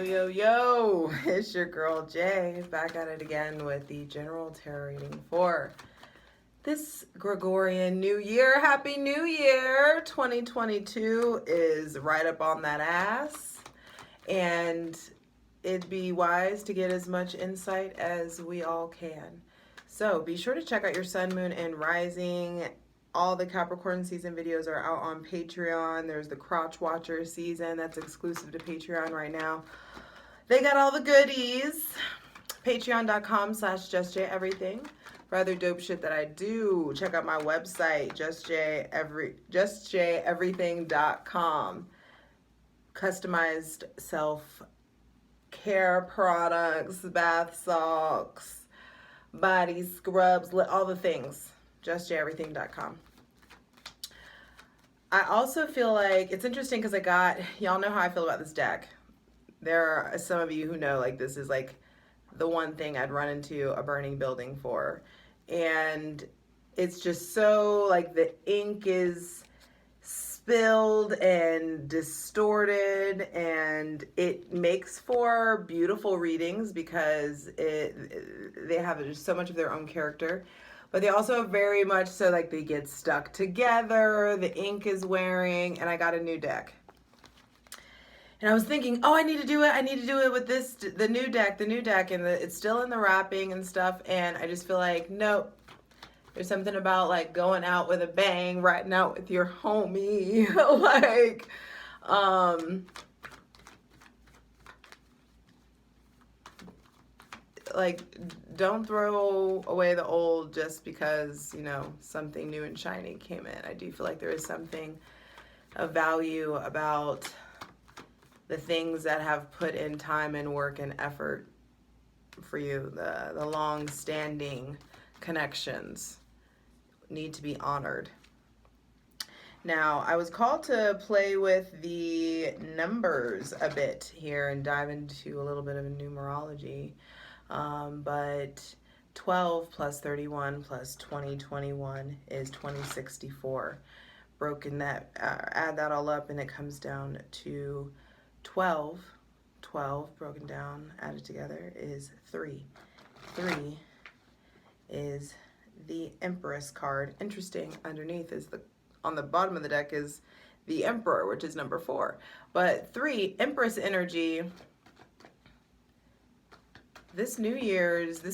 Yo, it's your girl Jay, back at it again with the general tarot reading for this Gregorian New Year. Happy New Year! 2022 is right up on that ass, and it'd be wise to get as much insight as we all can. So be sure to check out your sun, moon, and rising. All the Capricorn season videos are out on Patreon. There's the Crotch Watcher season that's exclusive to Patreon right now. They got all the goodies. Patreon.com/justjeverything. For other dope shit that I do, check out my website, justjeverything.com. Customized self-care products, bath salts, body scrubs, all the things. justjeverything.com. I also feel like it's interesting because y'all know how I feel about this deck. There are some of you who know, like, this is like the one thing I'd run into a burning building for. And it's just so, like, the ink is spilled and distorted, and it makes for beautiful readings because they have just so much of their own character. But they also very much so, like, they get stuck together, the ink is wearing, and I got a new deck. And I was thinking, oh, I need to do it with this, the new deck, and it's still in the wrapping and stuff, and I just feel like, nope. There's something about, like, going out with a bang, riding out with your homie, like, don't throw away the old just because, you know, something new and shiny came in. I do feel like there is something of value about the things that have put in time and work and effort for you. The long-standing connections need to be honored. Now, I was called to play with the numbers a bit here and dive into a little bit of numerology. But 12 plus 31 plus 2021 is 2064. Add that all up, and it comes down to 12. 12 broken down, added together, is 3. 3 is the Empress card. Interesting, underneath is on the bottom of the deck is the Emperor, which is number 4. But 3, Empress energy. This New Year's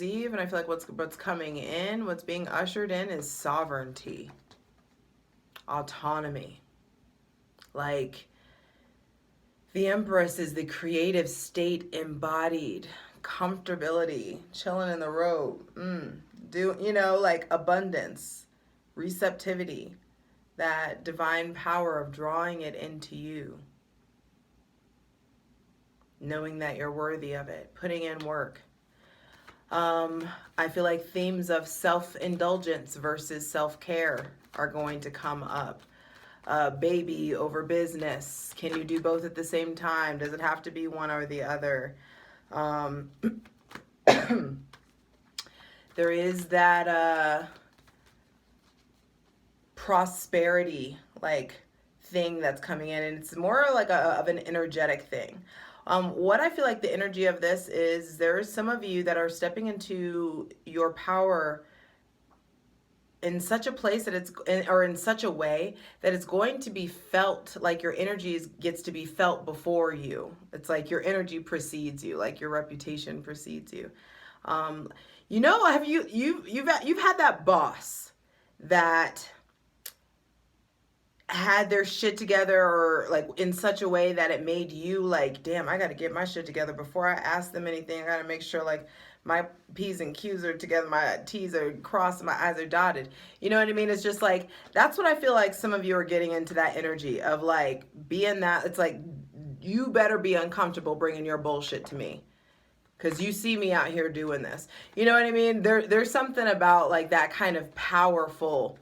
Eve, and I feel like what's coming in, what's being ushered in is sovereignty, autonomy. Like, the Empress is the creative state embodied, comfortability, chilling in the robe, like abundance, receptivity, that divine power of drawing it into you. Knowing that you're worthy of it, putting in work. I feel like themes of self-indulgence versus self-care are going to come up. Baby over business. Can you do both at the same time? Does it have to be one or the other? There is that prosperity, like, thing that's coming in, and it's more like of an energetic thing. What I feel like the energy of this is, there's some of you that are stepping into your power in such a place that in such a way that it's going to be felt, like your energy gets to be felt before you. It's like your energy precedes you, like your reputation precedes you. Have you've had that boss that had their shit together, or like in such a way that it made you like, damn, I got to get my shit together before I ask them anything. I got to make sure, like, my P's and Q's are together, my T's are crossed, and my I's are dotted. You know what I mean? It's just like, that's what I feel like some of you are getting into, that energy of, like, being that. It's like, you better be uncomfortable bringing your bullshit to me, because you see me out here doing this. You know what I mean? There's something about, like, that kind of powerful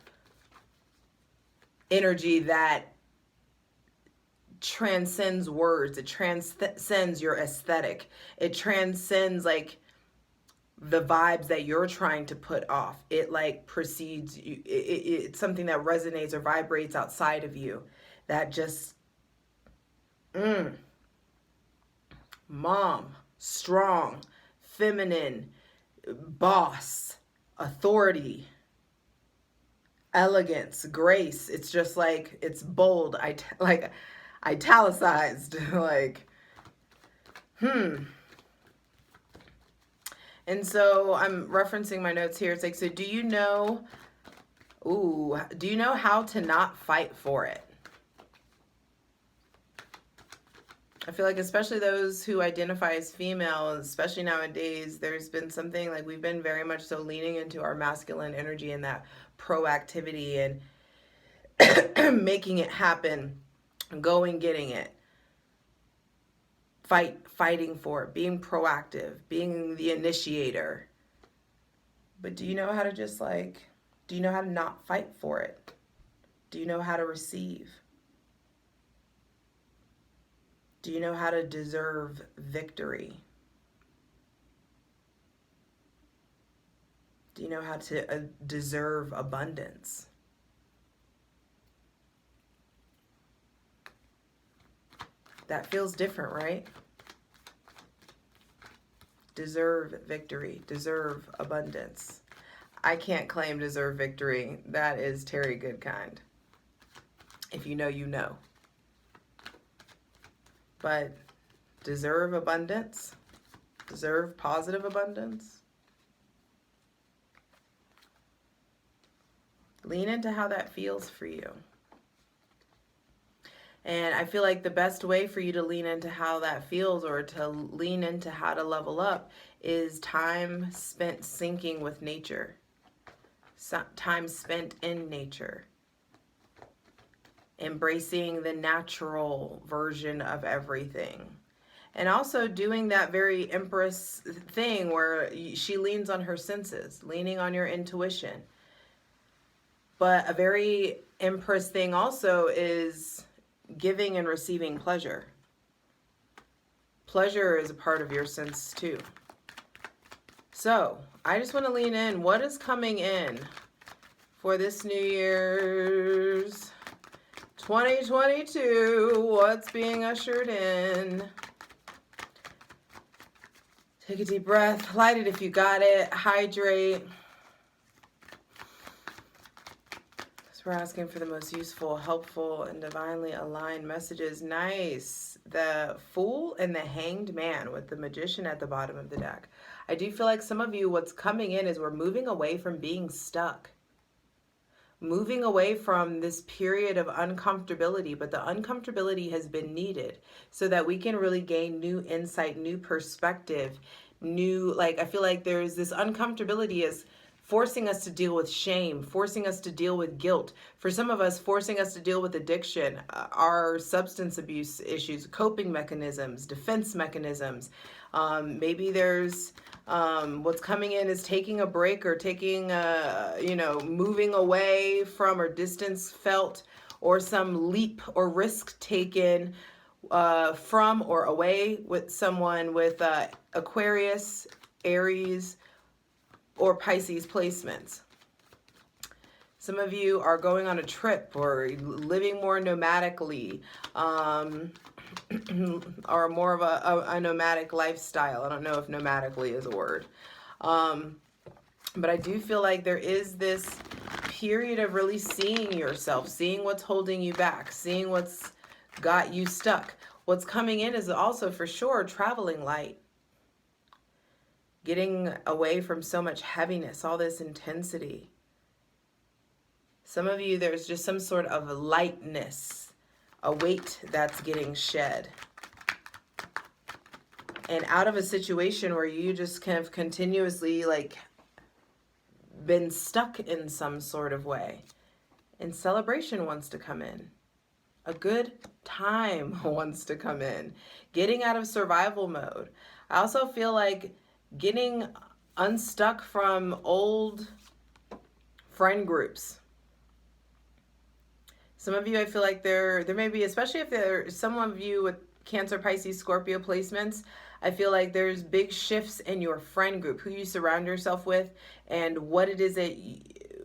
energy that transcends words. It transcends your aesthetic. It transcends, like, the vibes that you're trying to put off. It, like, precedes you. It's something that resonates or vibrates outside of you that just mom, strong, feminine, boss, authority, elegance, grace. It's just like, it's bold, like italicized, like, And so I'm referencing my notes here. It's like, so do you know how to not fight for it? I feel like especially those who identify as female, especially nowadays, there's been something like we've been very much so leaning into our masculine energy and that proactivity and making it happen, going, getting it, fighting for it, being proactive, being the initiator. But do you know how to just like, do you know how to not fight for it? Do you know how to receive? Do you know how to deserve victory? Do you know how to deserve abundance? That feels different, right? Deserve victory, deserve abundance. I can't claim deserve victory. That is Terry Goodkind. If you know, you know. But deserve abundance, deserve positive abundance. Lean into how that feels for you. And I feel like the best way for you to lean into how that feels, or to lean into how to level up, is time spent syncing with nature. Time spent in nature. Embracing the natural version of everything. And also doing that very Empress thing where she leans on her senses, leaning on your intuition. But a very Empress thing also is giving and receiving pleasure. Pleasure is a part of your sense too. So I just want to lean in. What is coming in for this New Year's 2022? What's being ushered in? Take a deep breath. Light it if you got it. Hydrate. We're asking for the most useful, helpful, and divinely aligned messages. Nice. The Fool and the Hanged Man with the Magician at the bottom of the deck. I do feel like some of you, what's coming in is we're moving away from being stuck. Moving away from this period of uncomfortability, but the uncomfortability has been needed so that we can really gain new insight, new perspective, I feel like there's this uncomfortability is forcing us to deal with shame, forcing us to deal with guilt. For some of us, forcing us to deal with addiction, our substance abuse issues, coping mechanisms, defense mechanisms. Maybe there's what's coming in is taking a break, or taking, moving away from, or distance felt, or some leap or risk taken from or away with someone with Aquarius, Aries, or Pisces placements. Some of you are going on a trip or living more nomadically, or more of a nomadic lifestyle. I don't know if nomadically is a word. But I do feel like there is this period of really seeing yourself, seeing what's holding you back, seeing what's got you stuck. What's coming in is also for sure traveling light. Getting away from so much heaviness, all this intensity. Some of you, there's just some sort of lightness, a weight that's getting shed. And out of a situation where you just kind of continuously been stuck in some sort of way. And celebration wants to come in. A good time wants to come in. Getting out of survival mode. I also feel like getting unstuck from old friend groups. Some of you, I feel like there may be, especially if there's some of you with Cancer, Pisces, Scorpio placements, I feel like there's big shifts in your friend group, who you surround yourself with, and what it is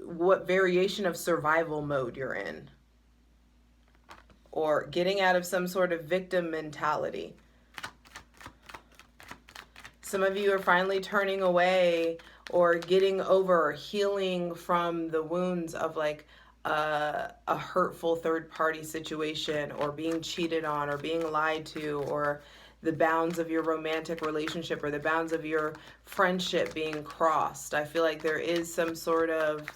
what variation of survival mode you're in. Or getting out of some sort of victim mentality. Some of you are finally turning away or getting over or healing from the wounds of like a hurtful third party situation, or being cheated on, or being lied to, or the bounds of your romantic relationship or the bounds of your friendship being crossed. I feel like there is some sort of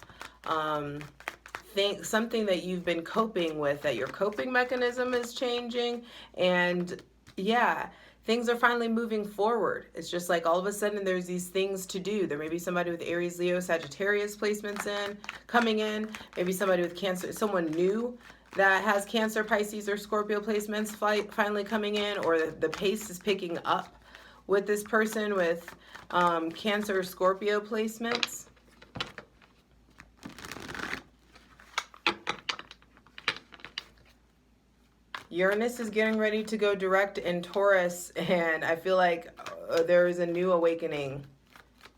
something that you've been coping with, that your coping mechanism is changing, and yeah, things are finally moving forward. It's just like all of a sudden there's these things to do. There may be somebody with Aries, Leo, Sagittarius placements coming in, maybe somebody with Cancer, someone new that has Cancer, Pisces, or Scorpio placements finally coming in, or the pace is picking up with this person with Cancer, Scorpio placements. Uranus is getting ready to go direct in Taurus, and I feel like there is a new awakening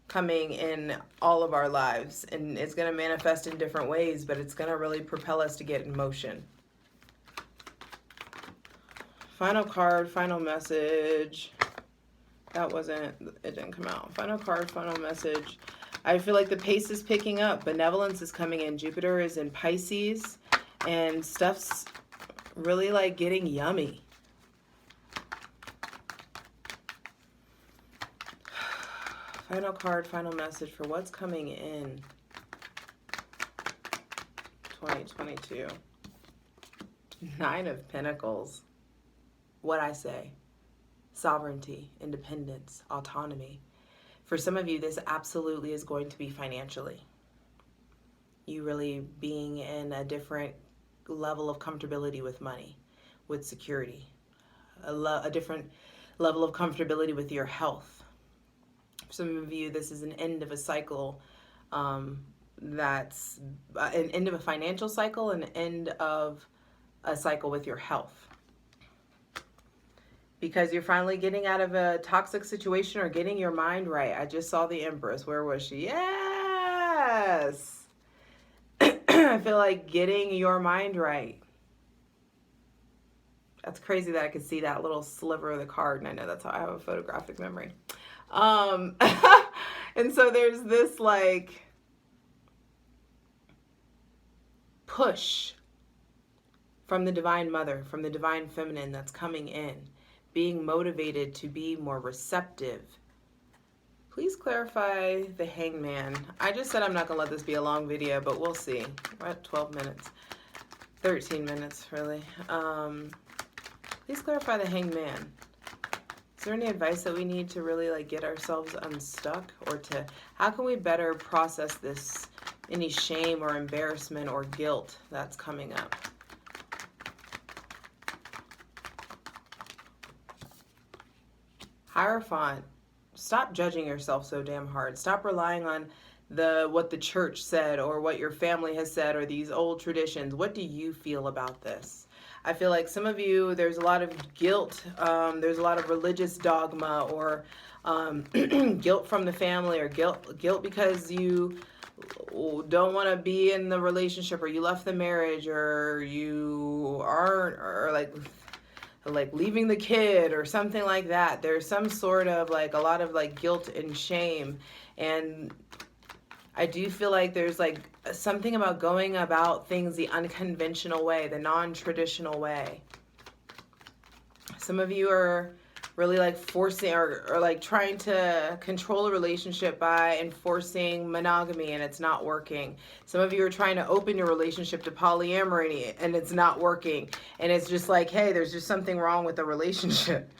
coming in all of our lives, and it's going to manifest in different ways, but it's going to really propel us to get in motion. Final card, final message. It didn't come out. Final card, final message. I feel like the pace is picking up. Benevolence is coming in. Jupiter is in Pisces, and stuff's really like getting yummy. Final card, final message for what's coming in 2022. Nine of Pentacles. What I say? Sovereignty, independence, autonomy. For some of you, this absolutely is going to be financially. You really being in a different level of comfortability with money, with security, a different level of comfortability with your health. For some of you, this is an end of a cycle, that's an end of a financial cycle, an end of a cycle with your health. Because you're finally getting out of a toxic situation or getting your mind right. I just saw the Empress. Where was she? Yes! I feel like getting your mind right. That's crazy that I could see that little sliver of the card, and I know that's how I have a photographic memory. And so there's this like push from the Divine Mother, from the Divine Feminine that's coming in, being motivated to be more receptive. Please clarify the Hangman. I just said I'm not going to let this be a long video, but we'll see. We're at 12 minutes. 13 minutes, really. Please clarify the Hangman. Is there any advice that we need to really like get ourselves unstuck, or to how can we better process this, any shame or embarrassment or guilt that's coming up? Hierophant. Stop judging yourself so damn hard. Stop relying on what the church said or what your family has said or these old traditions. What do you feel about this? I feel like some of you, there's a lot of guilt. There's a lot of religious dogma, or guilt from the family, or guilt because you don't want to be in the relationship, or you left the marriage, or you aren't, or like leaving the kid or something like that. There's some sort of like a lot of like guilt and shame, and I do feel like there's like something about going about things the unconventional way, the non-traditional way. Some of you are really like forcing or like trying to control a relationship by enforcing monogamy, and it's not working. Some of you are trying to open your relationship to polyamory, and it's not working. And it's just like, hey, there's just something wrong with the relationship.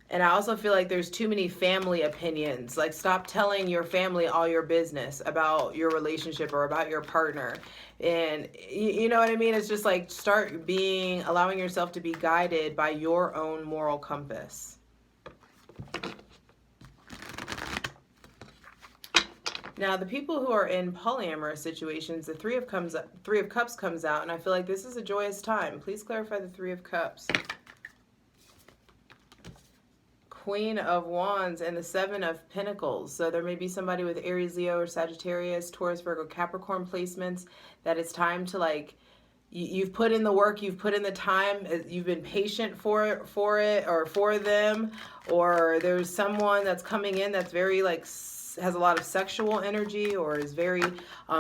And I also feel like there's too many family opinions. Like, stop telling your family all your business about your relationship or about your partner. And you know what I mean? It's just like, start allowing yourself to be guided by your own moral compass. Now, the people who are in polyamorous situations, the Three of Cups comes out, and I feel like this is a joyous time. Please clarify the Three of Cups. Queen of Wands and the Seven of Pentacles. So there may be somebody with Aries, Leo, or Sagittarius, Taurus, Virgo, Capricorn placements that it's time to like you've put in the work, you've put in the time, you've been patient for it or for them, or there's someone that's coming in that's very like has a lot of sexual energy or is very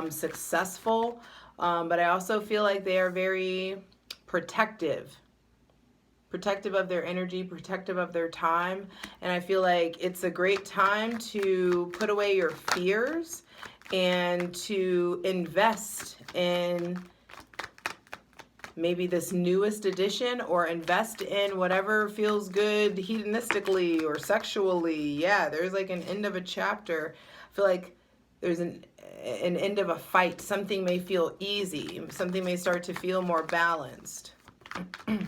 successful, but I also feel like they are very protective of their energy, protective of their time. And I feel like it's a great time to put away your fears and to invest in maybe this newest edition, or invest in whatever feels good hedonistically or sexually. Yeah, there's like an end of a chapter. I feel like there's an end of a fight. Something may feel easy. Something may start to feel more balanced. I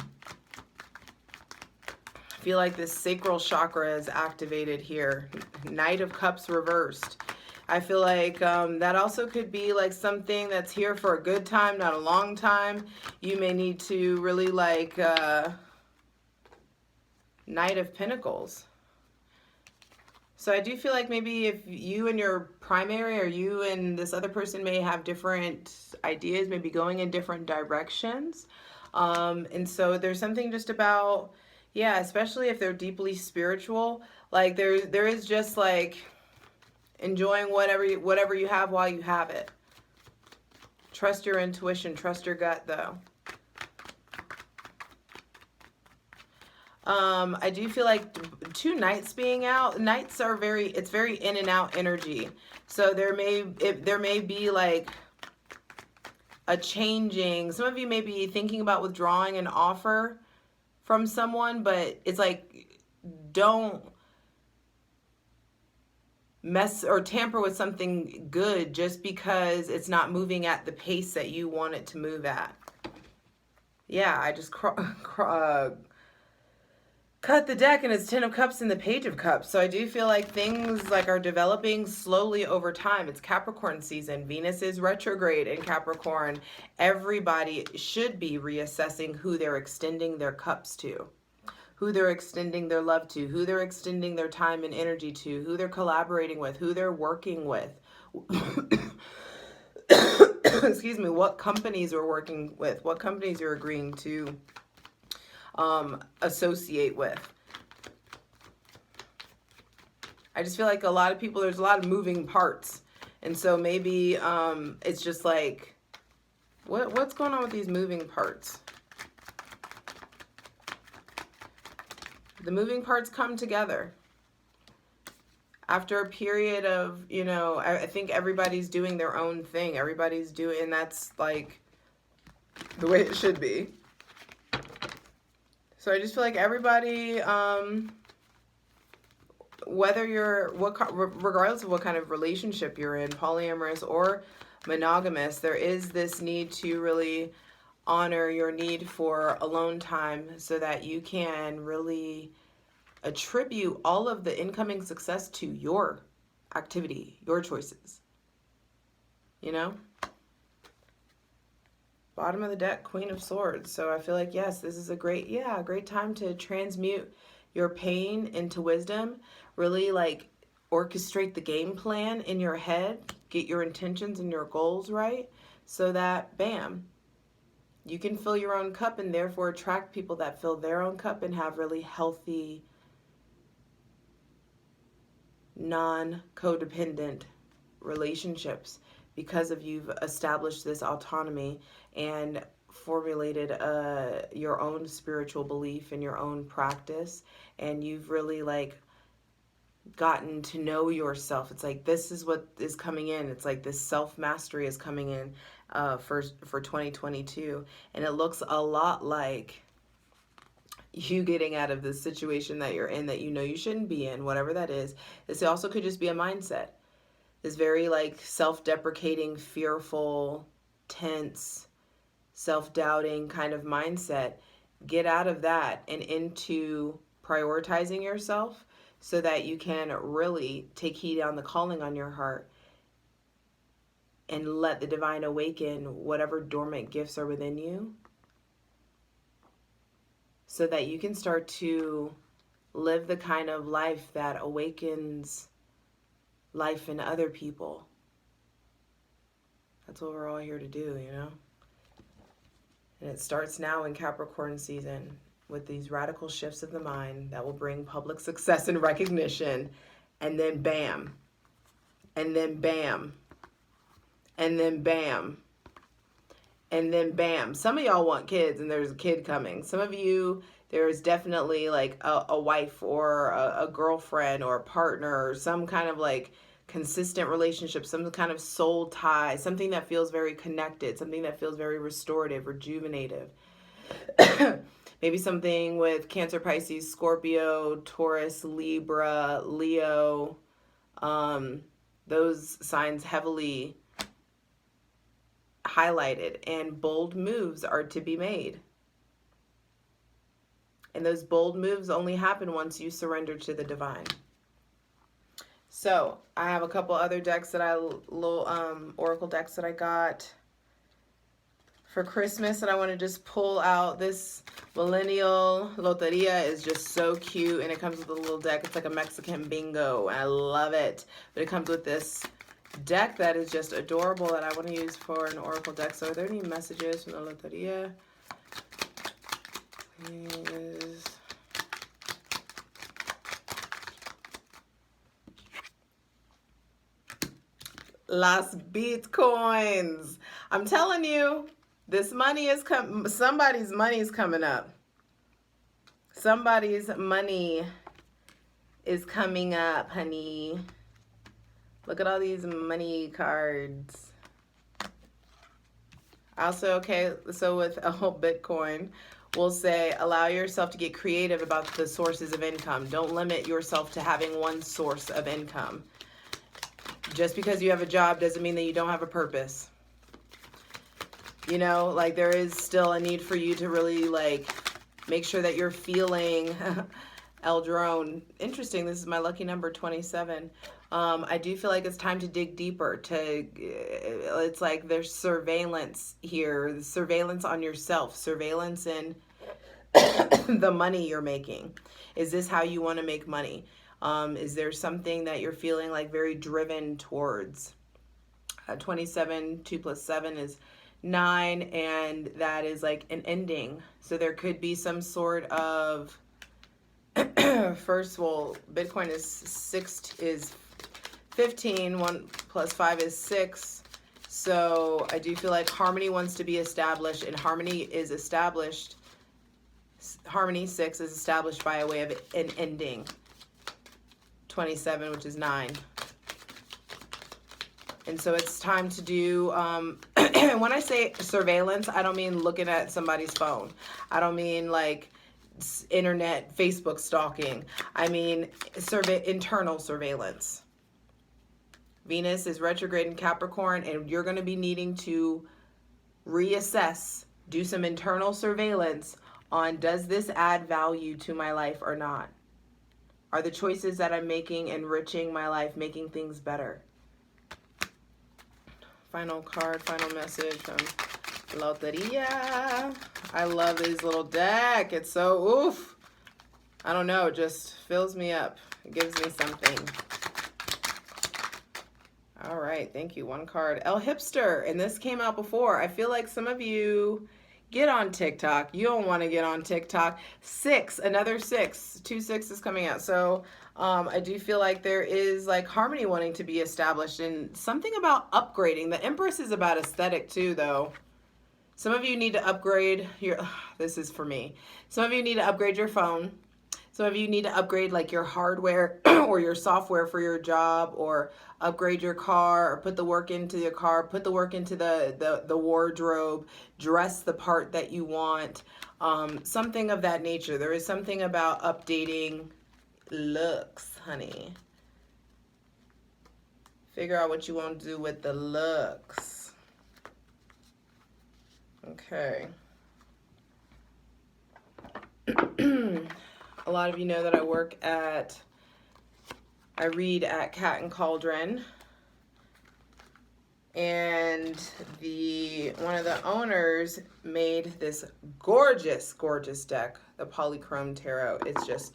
feel like this sacral chakra is activated here. Knight of Cups reversed. I feel like that also could be like something that's here for a good time, not a long time. You may need to really like Knight of Pentacles. So I do feel like maybe if you and your primary, or you and this other person, may have different ideas, maybe going in different directions. And so there's something just about, yeah, especially if they're deeply spiritual, like there is just like enjoying whatever you have while you have it. Trust your intuition, trust your gut though. I do feel like two knights being out. Knights are it's very in and out energy. So there may be like a changing. Some of you may be thinking about withdrawing an offer from someone, but it's like, don't mess or tamper with something good just because it's not moving at the pace that you want it to move at. Yeah, I just cut the deck, and it's 10 of Cups and the Page of Cups. So I do feel like things like are developing slowly over time. It's Capricorn season. Venus is retrograde in Capricorn. Everybody should be reassessing who they're extending their cups to, who they're extending their love to, who they're extending their time and energy to, who they're collaborating with, who they're working with. Excuse me, what companies are working with, what companies you're agreeing to associate with. I just feel like a lot of people, there's a lot of moving parts. And so maybe it's just like, what's going on with these moving parts? The moving parts come together after a period of, you know, I think everybody's doing their own thing. Everybody's doing, and that's like the way it should be. So I just feel like everybody, whether you're, regardless of what kind of relationship you're in, polyamorous or monogamous, there is this need to really honor your need for alone time so that you can really attribute all of the incoming success to your activity, your choices. You know? Bottom of the deck, Queen of Swords. So I feel like, yes, this is a great time to transmute your pain into wisdom. Really like orchestrate the game plan in your head. Get your intentions and your goals right so that, bam, you can fill your own cup and therefore attract people that fill their own cup and have really healthy, non-codependent relationships, because of you've established this autonomy and formulated your own spiritual belief and your own practice, and you've really like gotten to know yourself. It's like, this is what is coming in. It's like this self-mastery is coming in for 2022, and it looks a lot like you getting out of the situation that you're in that you know you shouldn't be in, whatever that is. This also could just be a mindset. This very like self-deprecating, fearful, tense, self-doubting kind of mindset. Get out of that and into prioritizing yourself so that you can really take heed on the calling on your heart and let the divine awaken whatever dormant gifts are within you, so that you can start to live the kind of life that awakens life in other people. That's what we're all here to do, you know? And it starts now in Capricorn season with these radical shifts of the mind that will bring public success and recognition. And then bam. And then bam. And then bam. And then bam. Some of y'all want kids and there's a kid coming. Some of you, there's definitely like a wife or a girlfriend or a partner or some kind of like consistent relationship, some kind of soul tie, something that feels very connected, something that feels very restorative, rejuvenative. Maybe something with Cancer, Pisces, Scorpio, Taurus, Libra, Leo. Those signs heavily highlighted, and bold moves are to be made. And those bold moves only happen once you surrender to the divine. So I have a couple other decks that little oracle decks that I got for Christmas, and I want to just pull out this Millennial Loteria. Is just so cute, and it comes with a little deck. It's like a Mexican bingo, and I love it. But it comes with this deck that is just adorable that I want to use for an oracle deck. So are there any messages from the Loteria? Please. Las Bitcoins. I'm telling you, this money is somebody's money is coming up. Somebody's money is coming up, honey. Look at all these money cards. Also, okay, so with a whole Bitcoin, we'll say allow yourself to get creative about the sources of income. Don't limit yourself to having one source of income. Just because you have a job doesn't mean that you don't have a purpose. You know, like there is still a need for you to really like make sure that you're feeling Eldrone. Interesting, this is my lucky number, 27. I do feel like it's time to dig deeper. It's like there's surveillance here, surveillance on yourself, surveillance in the money you're making. Is this how you want to make money? Is there something that you're feeling like very driven towards? 27, 2 plus 7 is 9, and that is like an ending. So there could be some sort of first of all, Bitcoin is 15, 1 plus 5 is 6. So I do feel like harmony wants to be established, and harmony is established. Harmony 6 is established by a way of an ending. 27, which is 9. And so it's time to do, when I say surveillance, I don't mean looking at somebody's phone. I don't mean like internet, Facebook stalking. I mean internal surveillance. Venus is retrograde in Capricorn, and you're going to be needing to reassess, do some internal surveillance on, does this add value to my life or not? Are the choices that I'm making enriching my life, making things better? Final card, final message from Loteria. I love this little deck. It's so oof. I don't know, it just fills me up. It gives me something. All right, thank you. One card. El Hipster, and this came out before. I feel like some of you get on TikTok. You don't want to get on TikTok. 6, another 6. 2 6s coming out. So I do feel like there is like harmony wanting to be established, and something about upgrading. The Empress is about aesthetic too, though. Some of you need to upgrade your, this is for me. Some of you need to upgrade your phone. Some of you need to upgrade like your hardware or your software for your job, or upgrade your car, or put the work into your car, put the work into the wardrobe, dress the part that you want, something of that nature. There is something about updating looks, honey. Figure out what you want to do with the looks. Okay. A lot of you know that I read at Cat and Cauldron, and one of the owners made this gorgeous, gorgeous deck, the Polychrome Tarot. It's just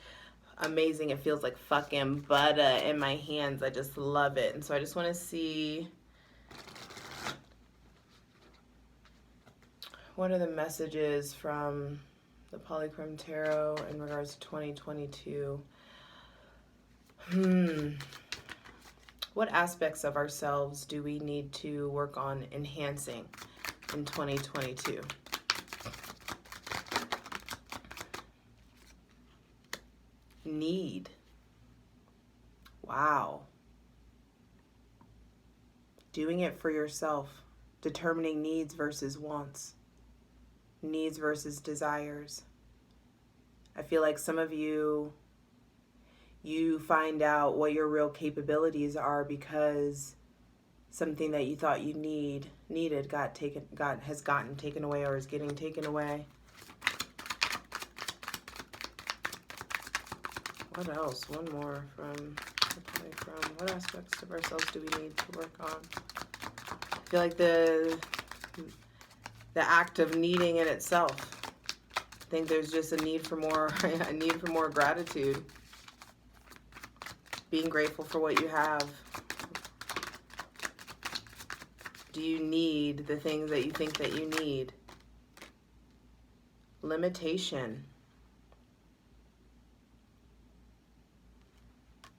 amazing. It feels like fucking butter in my hands. I just love it. And so I just want to see what are the messages from the Polychrome Tarot in regards to 2022? What aspects of ourselves do we need to work on enhancing in 2022? Need. Wow. Doing it for yourself. Determining needs versus wants. Needs versus desires. I feel like some of you find out what your real capabilities are because something that you thought you needed has gotten taken away or is getting taken away. What else? One more from the Polychrome. What aspects of ourselves do we need to work on? I feel like the act of needing in itself. I think there's just a need for more gratitude. Being grateful for what you have. Do you need the things that you think that you need? Limitation.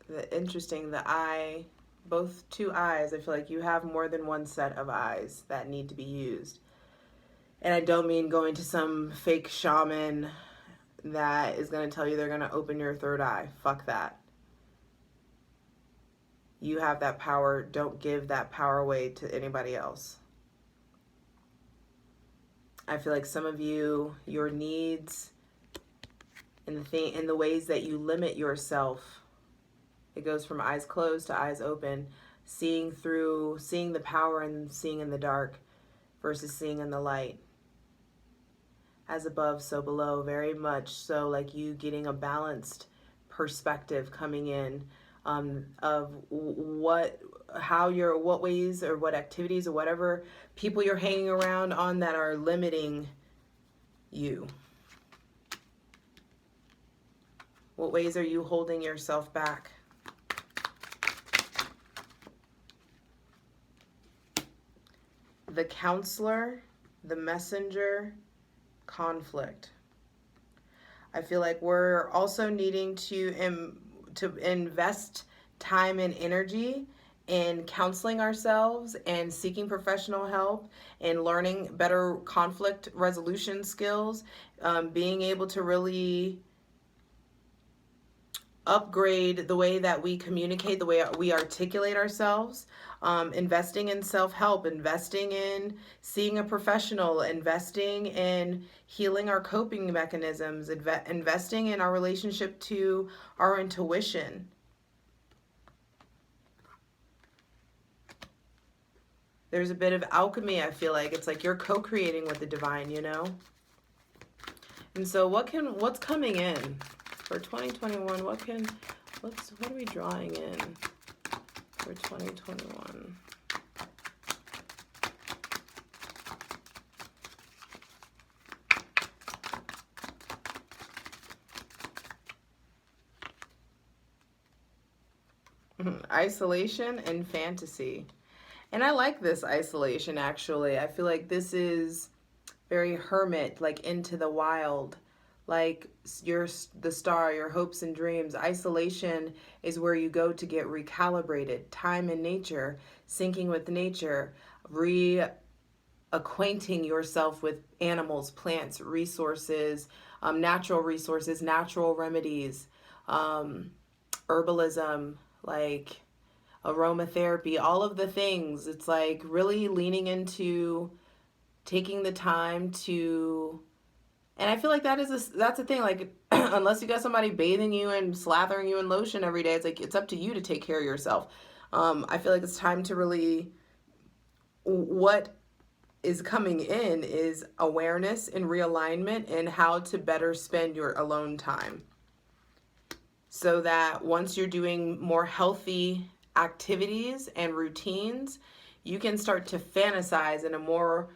The eye, both two eyes, I feel like you have more than one set of eyes that need to be used. And I don't mean going to some fake shaman that is going to tell you they're going to open your third eye. Fuck that. You have that power. Don't give that power away to anybody else. I feel like some of you, your needs and the ways that you limit yourself, it goes from eyes closed to eyes open, seeing the power and seeing in the dark versus seeing in the light. As above, so below, very much so, like you getting a balanced perspective coming in of what ways or what activities or whatever people you're hanging around on that are limiting you. What ways are you holding yourself back? The counselor, the messenger, conflict. I feel like we're also needing to invest time and energy in counseling ourselves and seeking professional help and learning better conflict resolution skills, being able to really upgrade the way that we communicate, the way we articulate ourselves, investing in self-help, investing in seeing a professional, investing in healing our coping mechanisms, investing in our relationship to our intuition. There's a bit of alchemy, I feel like. It's like you're co-creating with the divine, you know? And so what's coming in for 2021? What are we drawing in for 2021? Isolation and fantasy. And I like this isolation, actually. I feel like this is very hermit, like into the wild, like the star, your hopes and dreams. Isolation is where you go to get recalibrated. Time in nature, syncing with nature, reacquainting yourself with animals, plants, resources, natural remedies, herbalism, like aromatherapy, all of the things. It's like really leaning into taking the time to, and I feel like that's the thing, like unless you got somebody bathing you and slathering you in lotion every day, it's like it's up to you to take care of yourself. I feel like it's time to really, what is coming in is awareness and realignment and how to better spend your alone time, so that once you're doing more healthy activities and routines, you can start to fantasize in a more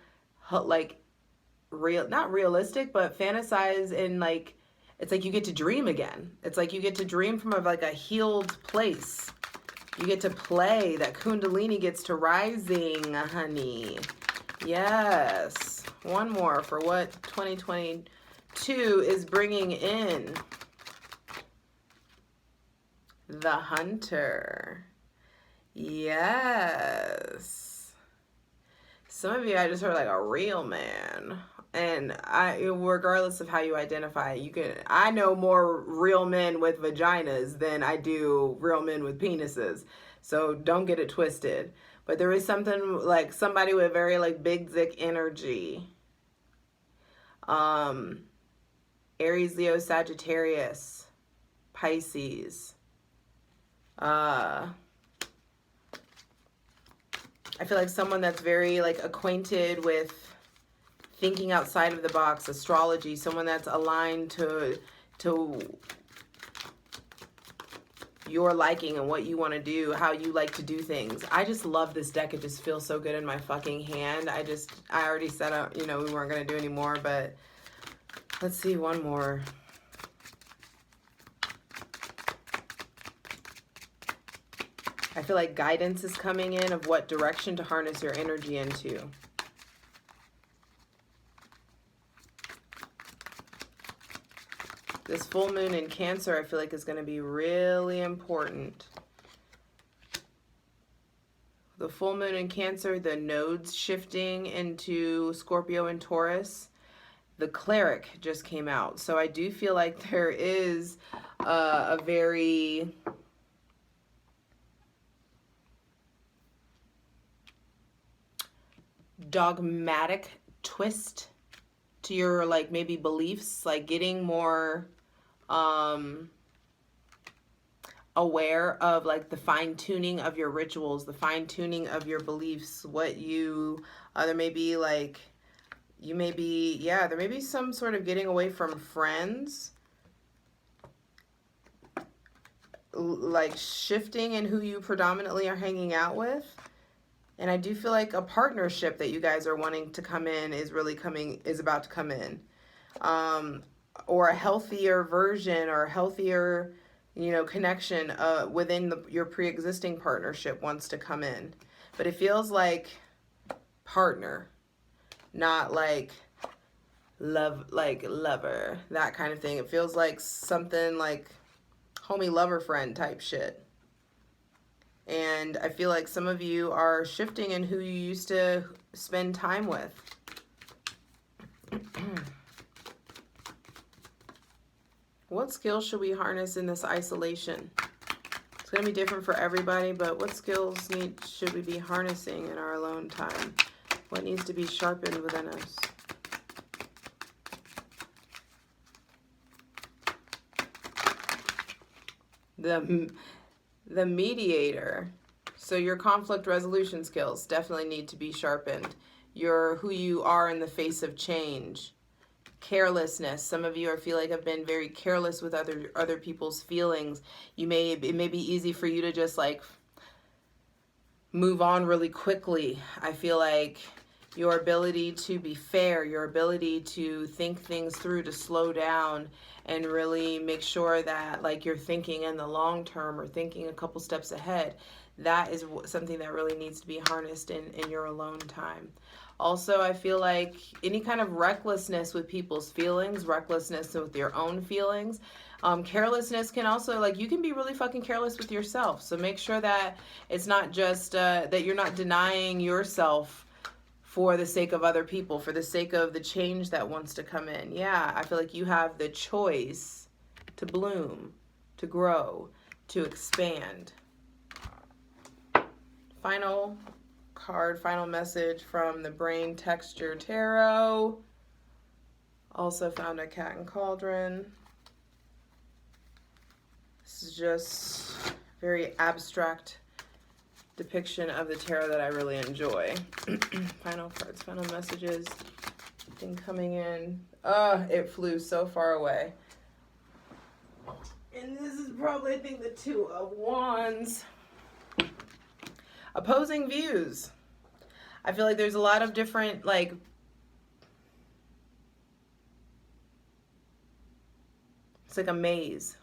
like not realistic, but fantasize in like, it's like you get to dream again. It's like you get to dream from a healed place. You get to play. That Kundalini gets to rising, honey. Yes. One more for what 2022 is bringing in. The Hunter. Yes. Some of you, I just heard like a real man. And regardless of how you identify, I know more real men with vaginas than I do real men with penises. So don't get it twisted. But there is something like somebody with very like big, thick energy. Aries, Leo, Sagittarius, Pisces. I feel like someone that's very like acquainted with thinking outside of the box, astrology, someone that's aligned to your liking and what you want to do, how you like to do things. I just love this deck. It just feels so good in my fucking hand. I already said, we weren't going to do any more, but let's see one more. I feel like guidance is coming in of what direction to harness your energy into. This full moon in Cancer, I feel like is going to be really important. The full moon in Cancer, the nodes shifting into Scorpio and Taurus. The Cleric just came out. So I do feel like there is a very dogmatic twist to your like maybe beliefs, like getting more aware of like the fine-tuning of your rituals, the fine-tuning of your beliefs, what you there may be like there may be some sort of getting away from friends, like shifting in who you predominantly are hanging out with. And I do feel like a partnership that you guys are wanting to come in is about to come in. Or a healthier version or a healthier, connection within your pre-existing partnership wants to come in. But it feels like partner, not like love, like lover, that kind of thing. It feels like something like homie, lover, friend type shit. And I feel like some of you are shifting in who you used to spend time with. What skills should we harness in this isolation? It's going to be different for everybody, but what skills should we be harnessing in our alone time? What needs to be sharpened within us? The mediator. So your conflict resolution skills definitely need to be sharpened. Who you are in the face of change. Carelessness. Some of you feel like have been very careless with other people's feelings. It may be easy for you to just like move on really quickly. I feel like your ability to be fair, your ability to think things through, to slow down and really make sure that like you're thinking in the long term or thinking a couple steps ahead. That is something that really needs to be harnessed in your alone time. Also, I feel like any kind of recklessness with people's feelings, recklessness with your own feelings, carelessness can also, like, you can be really fucking careless with yourself. So make sure that it's not just that you're not denying yourself for the sake of other people, for the sake of the change that wants to come in. Yeah, I feel like you have the choice to bloom, to grow, to expand. Final card, final message from the Brain Texture Tarot. Also found a Cat and Cauldron. This is just very abstract depiction of the tarot that I really enjoy. Final cards, final messages. Thing coming in. It flew so far away. And this is probably, I think, the Two of Wands. Opposing views. I feel like there's a lot of different, like, it's like a maze.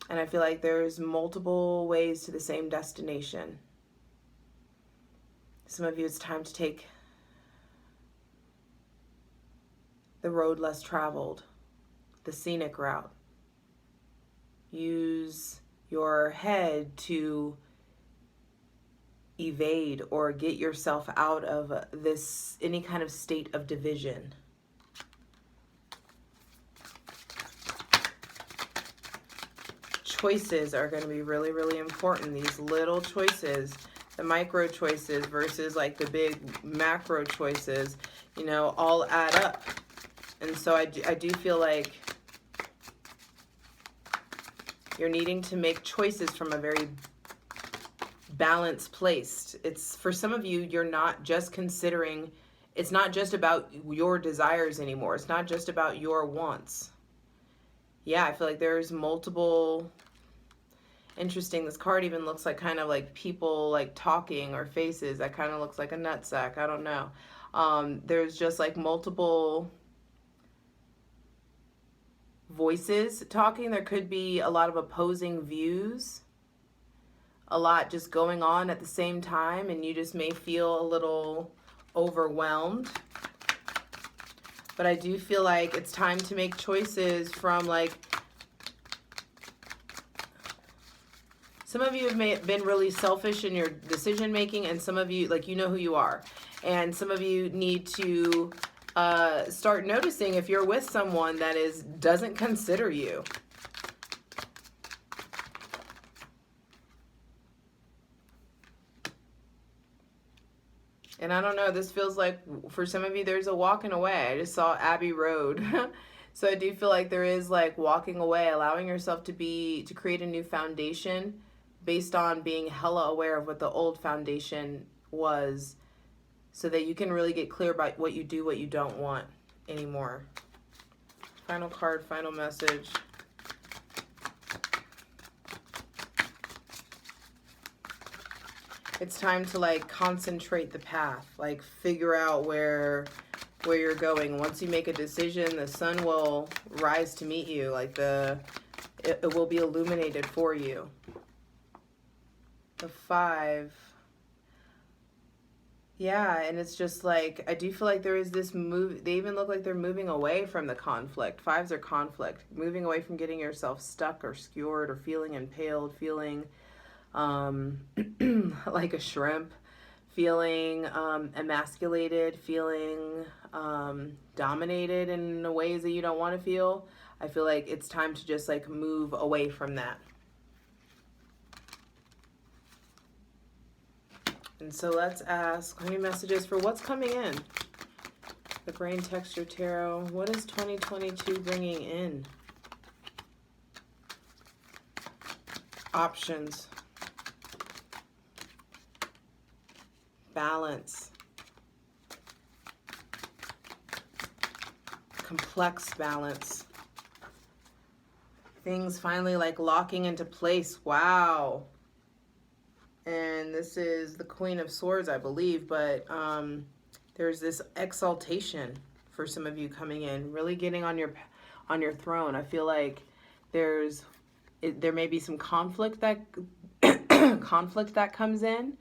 And I feel like there's multiple ways to the same destination. Some of you, it's time to take the road less traveled, the scenic route. Use your head to evade or get yourself out of any kind of state of division. Choices are going to be really, really important. These little choices, the micro choices versus like the big macro choices, you know, all add up. And so I do feel like you're needing to make choices from a very balanced place. It's, for some of you, you're not just considering, it's not just about your desires anymore. It's not just about your wants. Yeah, I feel like there's multiple, interesting, this card even looks like kind of like people like talking or faces. That kind of looks like a nutsack. I don't know. There's just like multiple voices talking. There could be a lot of opposing views, a lot just going on at the same time, and you just may feel a little overwhelmed. But I do feel like it's time to make choices from like, some of you have been really selfish in your decision making, and some of you, like, you know who you are. And some of you need to start noticing if you're with someone that doesn't consider you. And I don't know, this feels like for some of you there's a walking away. I just saw Abbey Road. So I do feel like there is like walking away, allowing yourself to create a new foundation based on being hella aware of what the old foundation was, so that you can really get clear about what you do, what you don't want anymore. Final card, final message. It's time to like concentrate the path, like figure out where you're going. Once you make a decision, the sun will rise to meet you. Like it will be illuminated for you. The 5. Yeah, and it's just like, I do feel like there is this move. They even look like they're moving away from the conflict. 5s are conflict. Moving away from getting yourself stuck or skewered or feeling impaled, feeling like a shrimp, feeling emasculated, feeling dominated in ways that you don't want to feel. I feel like it's time to just like move away from that. And so let's ask any messages for what's coming in. The Brain Texture Tarot. What is 2022 bringing in? Options. Balance. Complex balance. Things finally like locking into place. Wow. And this is the Queen of Swords, I believe, but there's this exaltation for some of you coming in, really getting on your throne. I feel like there may be some conflict that comes in,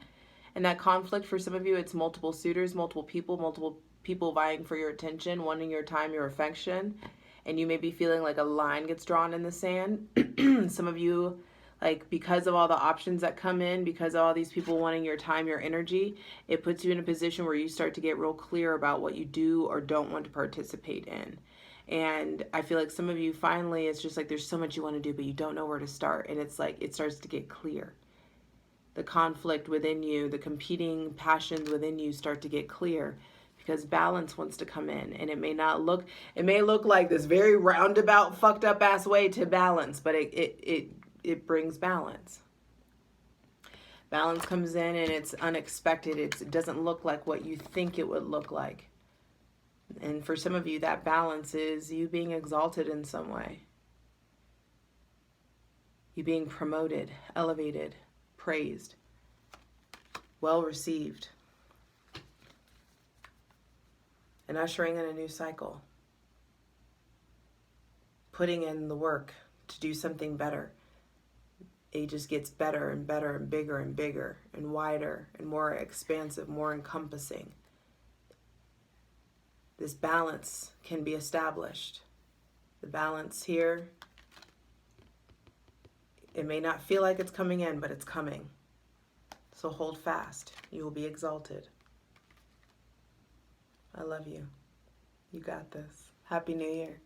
and that conflict for some of you, it's multiple suitors, multiple people vying for your attention, wanting your time, your affection, and you may be feeling like a line gets drawn in the sand. Some of you, like, because of all the options that come in, because of all these people wanting your time, your energy, it puts you in a position where you start to get real clear about what you do or don't want to participate in. And I feel like some of you finally, it's just like there's so much you want to do, but you don't know where to start. And it's like it starts to get clear. The conflict within you, the competing passions within you start to get clear, because balance wants to come in. And it may look like this very roundabout, fucked up ass way to balance, but it brings balance. Balance comes in and it's unexpected. It doesn't look like what you think it would look like. And for some of you, that balance is you being exalted in some way. You being promoted, elevated, praised, well received. And ushering in a new cycle. Putting in the work to do something better. it just gets better and better and bigger and bigger and wider and more expansive, more encompassing. This balance can be established. The balance here, it may not feel like it's coming in, but it's coming. So hold fast. You will be exalted. I love you. You got this. Happy New Year.